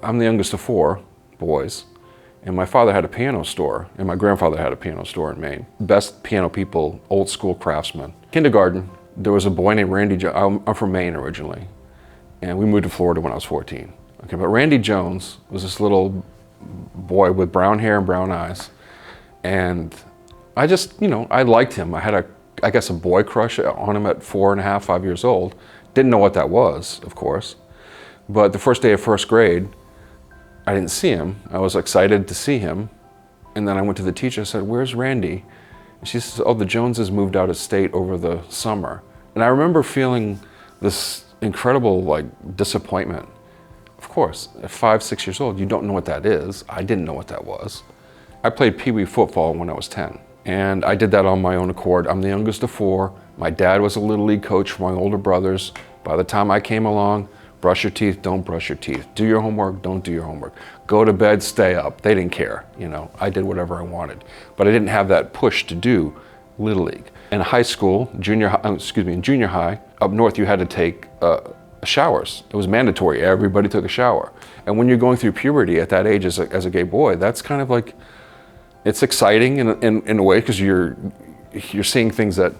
I'm the youngest of 4 boys, and my father had a piano store, and my grandfather had a piano store in Maine. Best piano people, old school craftsmen. Kindergarten, there was a boy named Randy Jones. I'm from Maine originally, and we moved to Florida when I was 14. Okay, but Randy Jones was this little boy with brown hair and brown eyes, and I just, I liked him. I had I guess a boy crush on him at 4.5, 5 years old. Didn't know what that was, of course. But the first day of first grade, I didn't see him. I was excited to see him. And then I went to the teacher and said, "Where's Randy?" And she says, "Oh, the Joneses moved out of state over the summer." And I remember feeling this incredible disappointment. Of course, at 5, 6 years old, you don't know what that is. I didn't know what that was. I played Pee Wee football when I was 10. And I did that on my own accord. I'm the youngest of 4. My dad was a Little League coach for my older brothers. By the time I came along, brush your teeth, don't brush your teeth. Do your homework, don't do your homework. Go to bed, stay up. They didn't care, I did whatever I wanted. But I didn't have that push to do Little League. In high school, in junior high, up north you had to take showers. It was mandatory, everybody took a shower. And when you're going through puberty at that age as a gay boy, that's kind of it's exciting in a way because you're seeing things that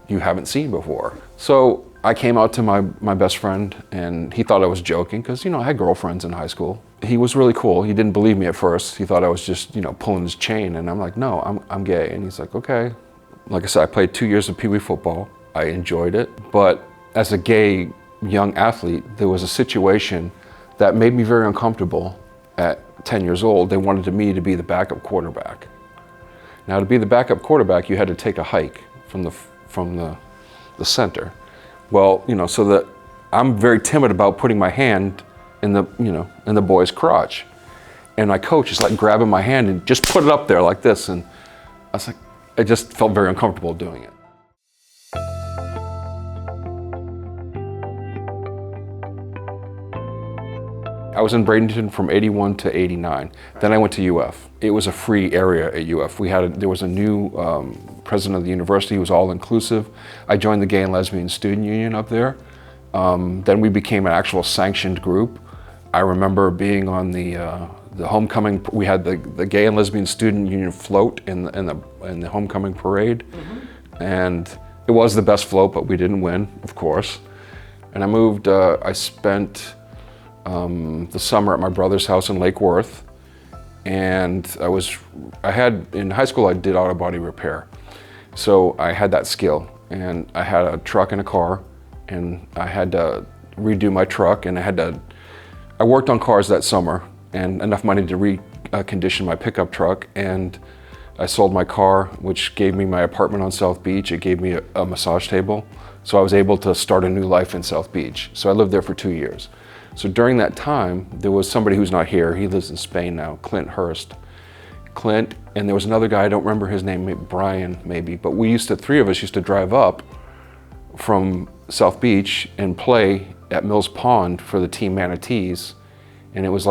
you haven't seen before. So I came out to my best friend, and he thought I was joking because I had girlfriends in high school. He was really cool. He didn't believe me at first. He thought I was just pulling his chain, and I'm like, "No, I'm gay." And he's like, "Okay." Like I said, I played 2 years of Pee Wee football. I enjoyed it, but as a gay young athlete, there was a situation that made me very uncomfortable. At 10 years old, they wanted me to be the backup quarterback. Now, to be the backup quarterback, you had to take a hike from the center. Well, so that I'm very timid about putting my hand in the boy's crotch, and my coach is grabbing my hand and just put it up there like this, and I just felt very uncomfortable doing it. I was in Bradenton from 81 to 89. Then I went to UF. It was a free area at UF. There was a new president of the university who was all inclusive. I joined the Gay and Lesbian Student Union up there. Then we became an actual sanctioned group. I remember being on the homecoming. We had the Gay and Lesbian Student Union float in the homecoming parade. Mm-hmm. And it was the best float, but we didn't win, of course. And I moved, I spent the summer at my brother's house in Lake Worth, and in high school I did auto body repair, so I had that skill, and I had a truck and a car, and I had to redo my truck, and I worked on cars that summer, and enough money to recondition my pickup truck, and I sold my car, which gave me my apartment on South Beach. It gave me a massage table, so I was able to start a new life in South Beach. So I lived there for 2 years. So during that time, there was somebody who's not here. He lives in Spain now, Clint Hurst. Clint, and there was another guy, I don't remember his name, maybe Brian maybe, but 3 of us used to drive up from South Beach and play at Mills Pond for the team Manatease. And it was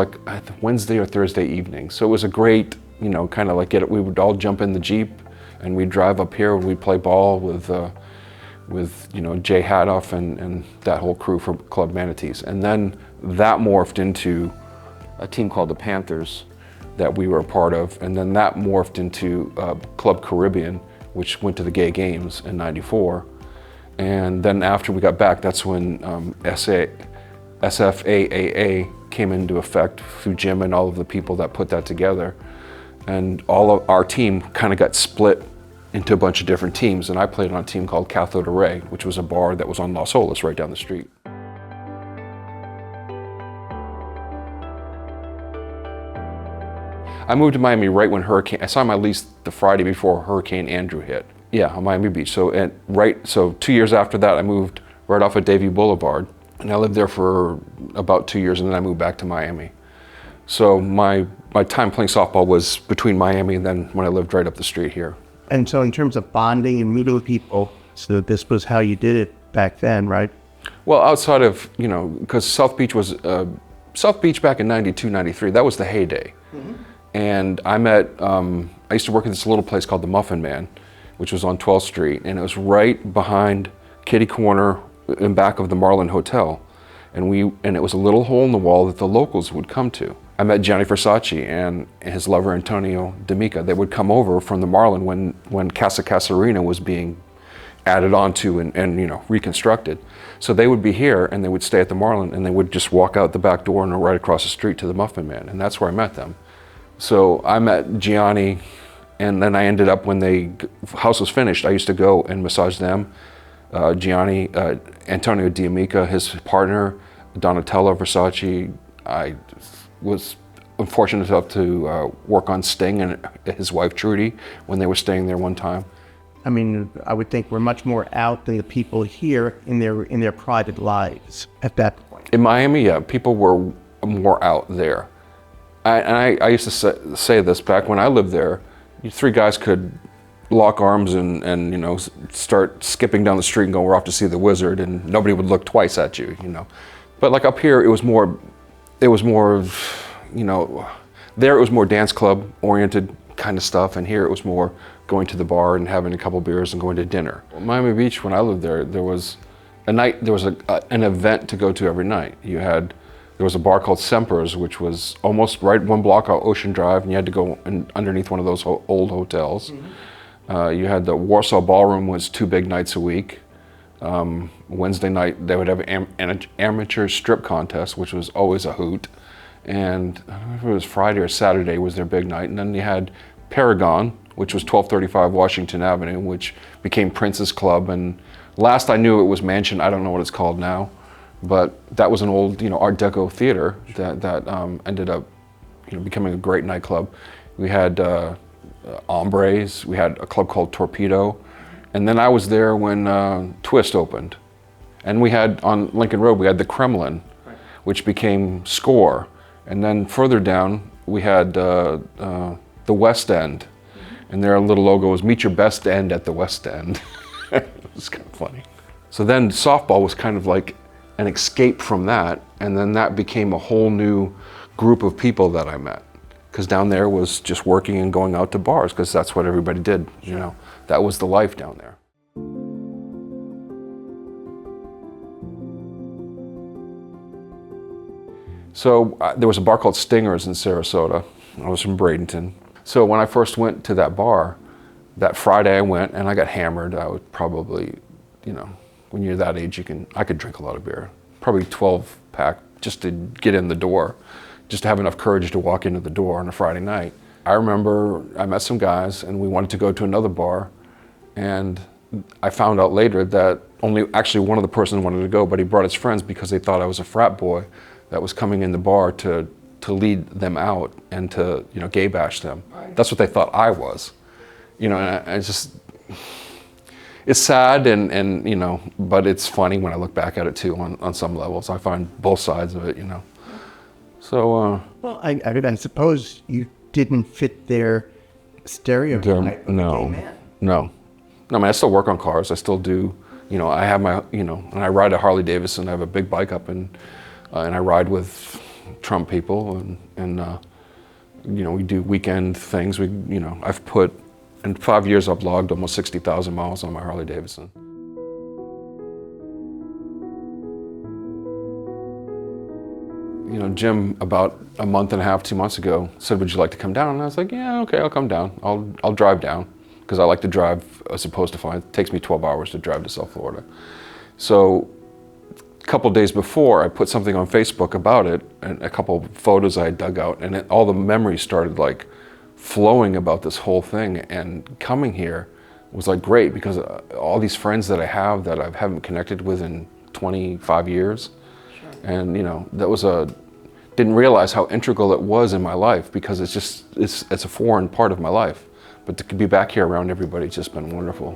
Wednesday or Thursday evening. So it was a great, kind of we would all jump in the Jeep and we'd drive up here and we'd play ball with Jay Hadoff and that whole crew from Club Manatease. And then that morphed into a team called the Panthers that we were a part of. And then that morphed into Club Caribbean, which went to the Gay Games in '94. And then after we got back, that's when SFAAA came into effect through Jim and all of the people that put that together. And all of our team kind of got split into a bunch of different teams, and I played on a team called Cathode Array, which was a bar that was on Las Olas right down the street. I moved to Miami right when I signed my lease the Friday before Hurricane Andrew hit. Yeah, on Miami Beach. So 2 years after that, I moved right off of Davie Boulevard, and I lived there for about 2 years, and then I moved back to Miami. So my time playing softball was between Miami and then when I lived right up the street here. And so in terms of bonding and meeting people, so this was how you did it back then, right? Well, outside of, because South Beach back in 92, 93, that was the heyday. Mm-hmm. And I used to work at this little place called the Muffin Man, which was on 12th Street, and it was right behind Kitty Corner in back of the Marlin Hotel. and it was a little hole in the wall that the locals would come to. I met Gianni Versace and his lover Antonio D'Amica. They would come over from the Marlin when Casa Casarina was being added onto and reconstructed. So they would be here and they would stay at the Marlin, and they would just walk out the back door and right across the street to the Muffin Man, and that's where I met them. So I met Gianni, and then I ended up, when the house was finished, I used to go and massage them. Gianni, Antonio D'Amica, his partner, Donatella Versace. I was unfortunate enough to work on Sting and his wife Trudy when they were staying there one time. I mean, I would think we're much more out than the people here in their private lives at that point. In Miami, yeah, people were more out there. I used to say this back when I lived there. You three guys could lock arms and start skipping down the street and go, we're off to see the wizard, and nobody would look twice at you, But like up here, it was more, there it was more dance club oriented kind of stuff, and here it was more going to the bar and having a couple beers and going to dinner. Miami Beach, when I lived there was an event to go to every night. There was a bar called Semper's, which was almost right one block out Ocean Drive, and you had to go underneath one of those old hotels. Mm-hmm. You had the Warsaw Ballroom, was 2 big nights a week. Wednesday night, they would have an amateur strip contest, which was always a hoot. And I don't know if it was Friday or Saturday was their big night. And then you had Paragon, which was 1235 Washington Avenue, which became Prince's Club. And last I knew, it was Mansion. I don't know what it's called now, but that was an old, Art Deco theater that ended up, becoming a great nightclub. We had Hombres. We had a club called Torpedo, and then I was there when Twist opened. And we had on Lincoln Road, we had the Kremlin, which became Score. And then further down, we had the West End. And their little logo was "Meet your best end at the West End." It was kind of funny. So then softball was kind of like an escape from that. And then that became a whole new group of people that I met. Because down there was just working and going out to bars, because that's what everybody did, That was the life down there. So there was a bar called Stinger's in Sarasota. I was from Bradenton. So when I first went to that bar, that Friday I went and I got hammered. I would probably, when you're that age, I could drink a lot of beer. Probably 12 pack just to get in the door, just to have enough courage to walk into the door on a Friday night. I remember I met some guys and we wanted to go to another bar, and I found out later that actually one of the persons wanted to go, but he brought his friends because they thought I was a frat boy that was coming in the bar to lead them out and to gay bash them. Right. That's what they thought I was. And I just, it's sad and but it's funny when I look back at it too on some levels. I find both sides of it, So well, I suppose you didn't fit their stereotype. No. I mean, I still work on cars. I still do, I have my, and I ride a Harley Davidson. I have a big bike up and I ride with Trump people and we do weekend things. I've put, in 5 years I've logged almost 60,000 miles on my Harley Davidson. Jim, about a month and a half, 2 months ago, said, would you like to come down? And I was like, yeah, okay, I'll come down. I'll drive down, because I like to drive as opposed to flying. It takes me 12 hours to drive to South Florida. So a couple days before, I put something on Facebook about it, and a couple of photos I had dug out, and all the memories started like flowing about this whole thing. And coming here was like great, because all these friends that I have that I haven't connected with in 25 years. Sure. And that was didn't realize how integral it was in my life, because it's a foreign part of my life. But to be back here around everybody, it's just been wonderful.